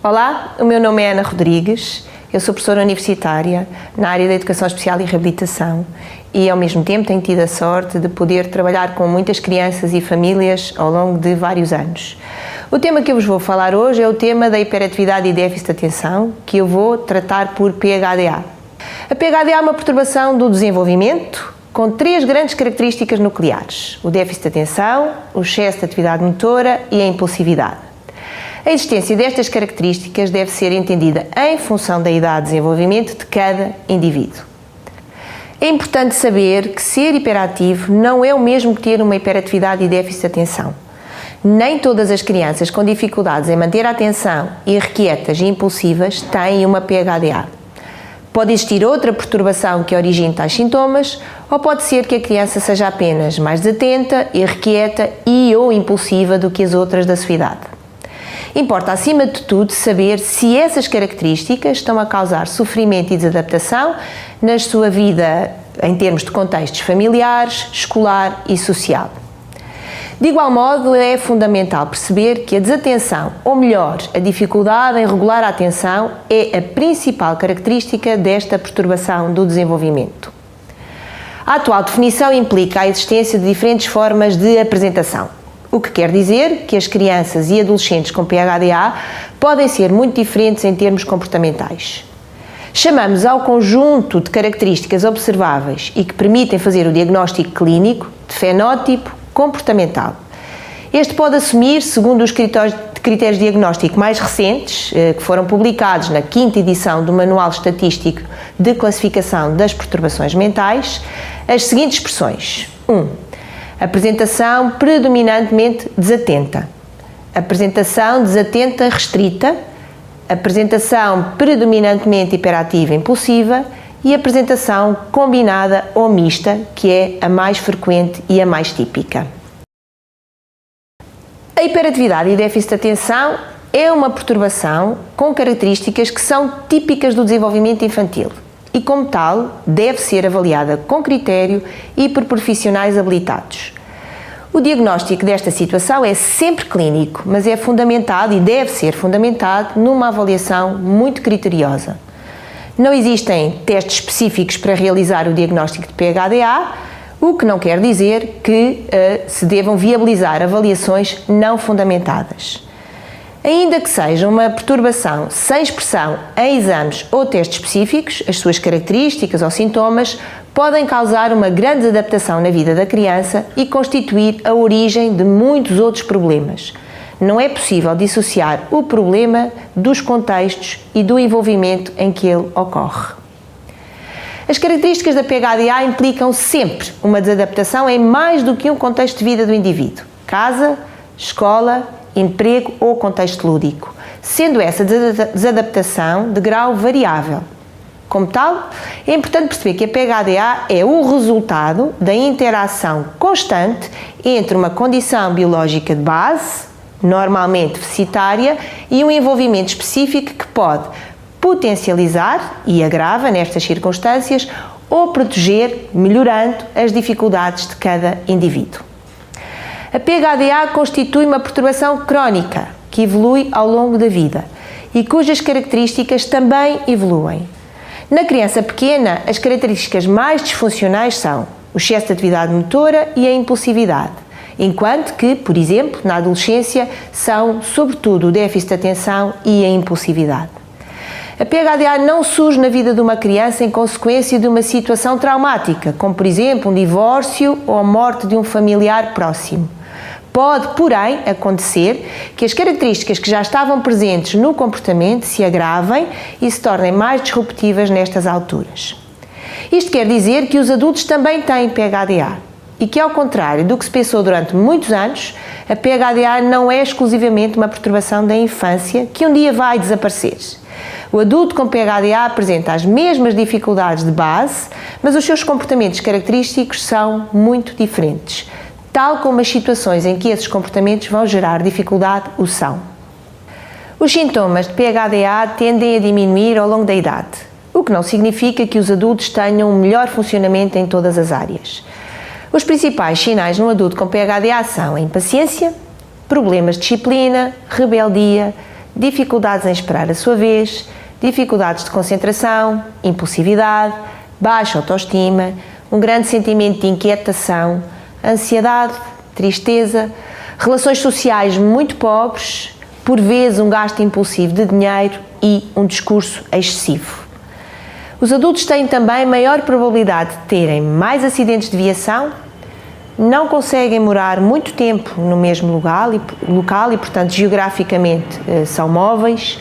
Olá, o meu nome é Ana Rodrigues, eu sou professora universitária na área da Educação Especial e Reabilitação e ao mesmo tempo tenho tido a sorte de poder trabalhar com muitas crianças e famílias ao longo de vários anos. O tema que eu vos vou falar hoje é o tema da hiperatividade e déficit de atenção, que eu vou tratar por PHDA. A PHDA é uma perturbação do desenvolvimento com três grandes características nucleares: o déficit de atenção, o excesso de atividade motora e a impulsividade. A existência destas características deve ser entendida em função da idade de desenvolvimento de cada indivíduo. É importante saber que ser hiperativo não é o mesmo que ter uma hiperatividade e déficit de atenção. Nem todas as crianças com dificuldades em manter a atenção, irrequietas e impulsivas, têm uma PHDA. Pode existir outra perturbação que origine tais sintomas, ou pode ser que a criança seja apenas mais desatenta, irrequieta e ou impulsiva do que as outras da sua idade. Importa, acima de tudo, saber se essas características estão a causar sofrimento e desadaptação na sua vida em termos de contextos familiares, escolar e social. De igual modo, é fundamental perceber que a desatenção, ou melhor, a dificuldade em regular a atenção, é a principal característica desta perturbação do desenvolvimento. A atual definição implica a existência de diferentes formas de apresentação, o que quer dizer que as crianças e adolescentes com PHDA podem ser muito diferentes em termos comportamentais. Chamamos ao conjunto de características observáveis e que permitem fazer o diagnóstico clínico de fenótipo comportamental. Este pode assumir, segundo os critérios de diagnóstico mais recentes, que foram publicados na 5ª edição do Manual Estatístico de Classificação das Perturbações Mentais, as seguintes expressões: 1. Apresentação predominantemente desatenta, apresentação desatenta restrita, apresentação predominantemente hiperativa impulsiva e apresentação combinada ou mista, que é a mais frequente e a mais típica. A hiperatividade e déficit de atenção é uma perturbação com características que são típicas do desenvolvimento infantil e, como tal, deve ser avaliada com critério e por profissionais habilitados. O diagnóstico desta situação é sempre clínico, mas é fundamentado e deve ser fundamentado numa avaliação muito criteriosa. Não existem testes específicos para realizar o diagnóstico de PHDA, o que não quer dizer que se devam viabilizar avaliações não fundamentadas. Ainda que seja uma perturbação sem expressão em exames ou testes específicos, as suas características ou sintomas podem causar uma grande adaptação na vida da criança e constituir a origem de muitos outros problemas. Não é possível dissociar o problema dos contextos e do envolvimento em que ele ocorre. As características da PHDA implicam sempre uma desadaptação em mais do que um contexto de vida do indivíduo: casa, escola, emprego ou contexto lúdico, sendo essa desadaptação de grau variável. Como tal, é importante perceber que a PHDA é o resultado da interação constante entre uma condição biológica de base, normalmente deficitária, e um envolvimento específico que pode potencializar e agrava nestas circunstâncias ou proteger, melhorando as dificuldades de cada indivíduo. A PHDA constitui uma perturbação crónica que evolui ao longo da vida e cujas características também evoluem. Na criança pequena, as características mais disfuncionais são o excesso de atividade motora e a impulsividade, enquanto que, por exemplo, na adolescência, são sobretudo o déficit de atenção e a impulsividade. A PHDA não surge na vida de uma criança em consequência de uma situação traumática, como, por exemplo, um divórcio ou a morte de um familiar próximo. Pode, porém, acontecer que as características que já estavam presentes no comportamento se agravem e se tornem mais disruptivas nestas alturas. Isto quer dizer que os adultos também têm PHDA e que, ao contrário do que se pensou durante muitos anos, a PHDA não é exclusivamente uma perturbação da infância que um dia vai desaparecer. O adulto com PHDA apresenta as mesmas dificuldades de base, mas os seus comportamentos característicos são muito diferentes, tal como as situações em que esses comportamentos vão gerar dificuldade o são. Os sintomas de PHDA tendem a diminuir ao longo da idade, o que não significa que os adultos tenham um melhor funcionamento em todas as áreas. Os principais sinais num adulto com PHDA são a impaciência, problemas de disciplina, rebeldia, dificuldades em esperar a sua vez, dificuldades de concentração, impulsividade, baixa autoestima, um grande sentimento de inquietação, ansiedade, tristeza, relações sociais muito pobres, por vezes um gasto impulsivo de dinheiro e um discurso excessivo. Os adultos têm também maior probabilidade de terem mais acidentes de viação, não conseguem morar muito tempo no mesmo local e, portanto, geograficamente são móveis,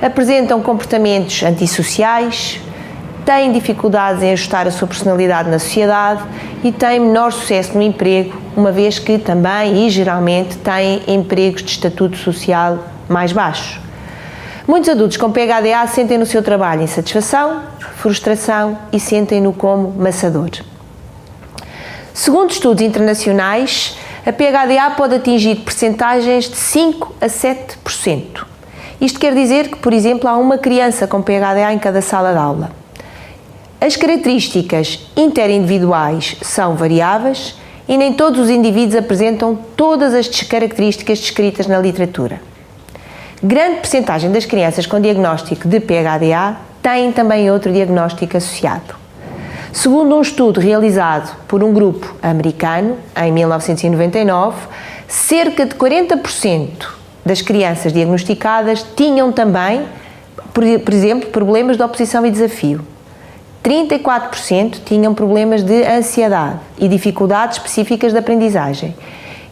apresentam comportamentos antissociais, têm dificuldades em ajustar a sua personalidade na sociedade e têm menor sucesso no emprego, uma vez que também e geralmente têm empregos de estatuto social mais baixo. Muitos adultos com PHDA sentem no seu trabalho insatisfação, frustração e sentem-no como maçador. Segundo estudos internacionais, a PHDA pode atingir percentagens de 5 a 7%. Isto quer dizer que, por exemplo, há uma criança com PHDA em cada sala de aula. As características interindividuais são variáveis e nem todos os indivíduos apresentam todas as características descritas na literatura. Grande percentagem das crianças com diagnóstico de PHDA têm também outro diagnóstico associado. Segundo um estudo realizado por um grupo americano, em 1999, cerca de 40% das crianças diagnosticadas tinham também, por exemplo, problemas de oposição e desafio. 34% tinham problemas de ansiedade e dificuldades específicas de aprendizagem.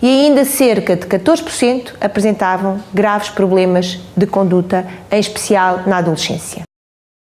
E ainda cerca de 14% apresentavam graves problemas de conduta, em especial na adolescência.